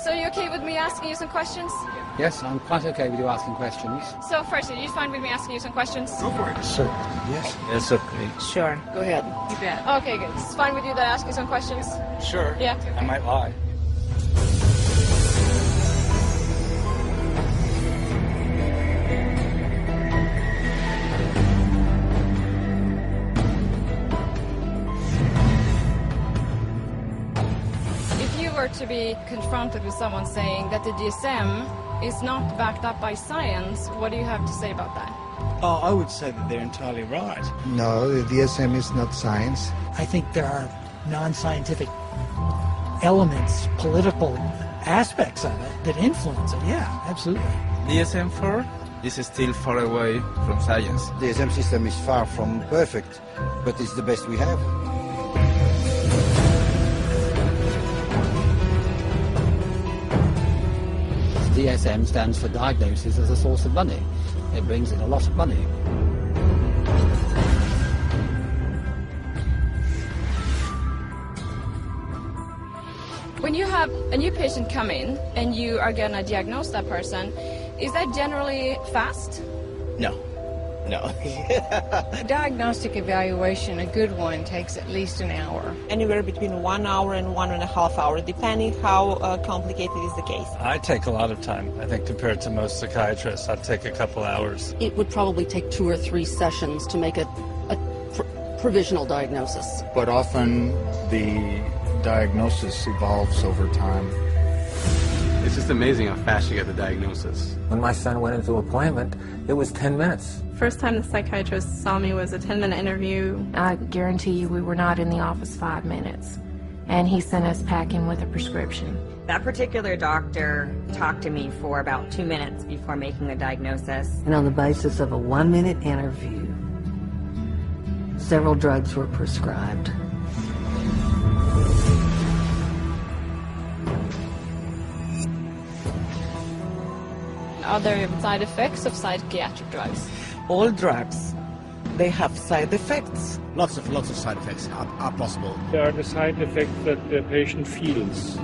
So you okay with me asking you some questions? Yes, I'm quite okay with you asking questions. So firstly, are you fine with me asking you some questions? Go for it. Certainly, yes. It's okay. Sure, go ahead. You bet. Okay, good. It's fine with you that I ask you some questions? Sure. Yeah. I might lie. To be confronted with someone saying that the DSM is not backed up by science, what do you have to say about that? Oh, I would say that they're entirely right. No, the DSM is not science. I think there are non-scientific elements, political aspects of it that influence it. Yeah, absolutely. DSM-4 is still far away from science. The DSM system is far from perfect, but it's the best we have. DSM stands for diagnosis as a source of money. It brings in a lot of money. When you have a new patient come in and you are going to diagnose that person, is that generally fast? No. A diagnostic evaluation, a good one, takes at least an hour. Anywhere between 1 hour and 1.5 hours, depending how complicated is the case. I take a lot of time. I think compared to most psychiatrists, I'd take a couple hours. It would probably take 2 or 3 sessions to make a provisional diagnosis. But often the diagnosis evolves over time. It's just amazing how fast you get the diagnosis. When my son went into appointment, it was 10 minutes. First time the psychiatrist saw me was a 10-minute interview. I guarantee you we were not in the office 5 minutes. And he sent us packing with a prescription. That particular doctor talked to me for about 2 minutes before making the diagnosis. And on the basis of a 1-minute interview, several drugs were prescribed. Are there side effects of psychiatric drugs? All drugs, they have side effects. Lots of side effects are possible. There are the side effects that the patient feels,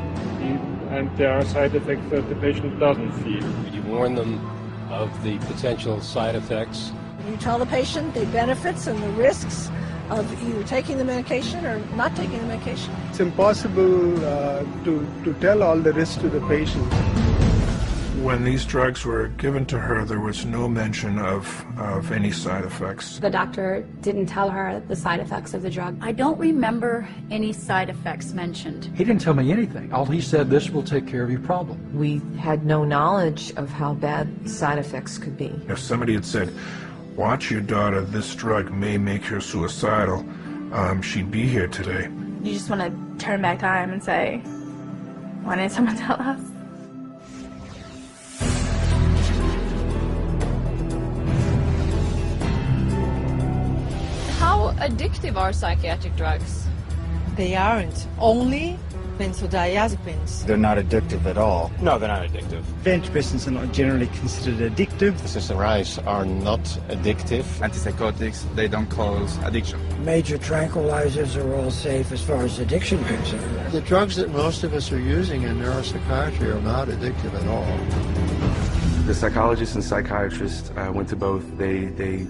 and there are side effects that the patient doesn't feel. You warn them of the potential side effects. You tell the patient the benefits and the risks of either taking the medication or not taking the medication. It's impossible to tell all the risks to the patient. When these drugs were given to her, there was no mention of any side effects. The doctor didn't tell her the side effects of the drug. I don't remember any side effects mentioned. He didn't tell me anything. All he said, this will take care of your problem. We had no knowledge of how bad side effects could be. If somebody had said, watch your daughter, this drug may make her suicidal, she'd be here today. You just want to turn back time and say, why didn't someone tell us? How addictive are psychiatric drugs? They aren't. Only benzodiazepines. They're not addictive at all. No, they're not addictive. Antidepressants are not generally considered addictive. SSRIs are not addictive. Antipsychotics, they don't cause addiction. Major tranquilizers are all safe as far as addiction is concerned. The drugs that most of us are using in neuropsychiatry are not addictive at all. The psychologists and psychiatrists went to both. They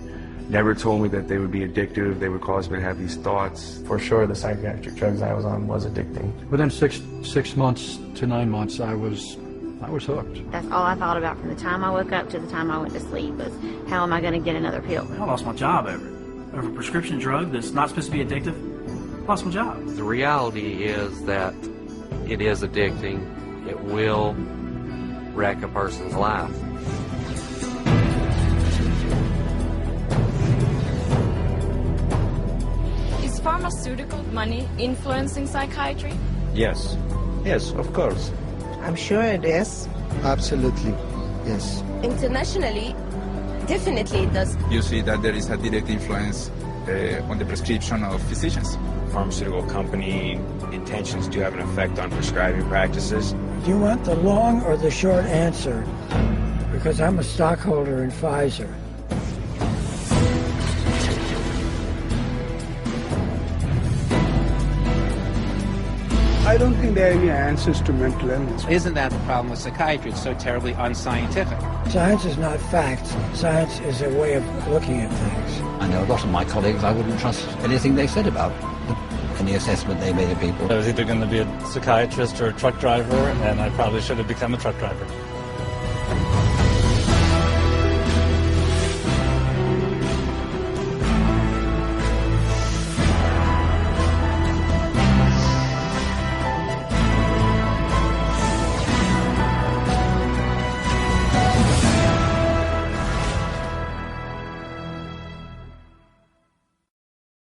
never told me that they would be addictive, they would cause me to have these thoughts. For sure, the psychiatric drugs I was on was addicting. Within six months to 9 months, I was hooked. That's all I thought about from the time I woke up to the time I went to sleep was, how am I going to get another pill? I lost my job over a prescription drug that's not supposed to be addictive. Lost my job. The reality is that it is addicting. It will wreck a person's life. Pharmaceutical money influencing psychiatry? Yes, of course. I'm sure it is. Absolutely, yes. Internationally, definitely it does. You see that there is a direct influence on the prescription of physicians. Pharmaceutical company intentions do have an effect on prescribing practices. Do you want the long or the short answer? Because I'm a stockholder in Pfizer. I I don't think there are any answers to mental illness. Isn't that the problem with psychiatry? It's so terribly unscientific. Science is not facts. Science is a way of looking at things. I know a lot of my colleagues, I wouldn't trust anything they said about any assessment they made of people. I was either going to be a psychiatrist or a truck driver, and I probably should have become a truck driver.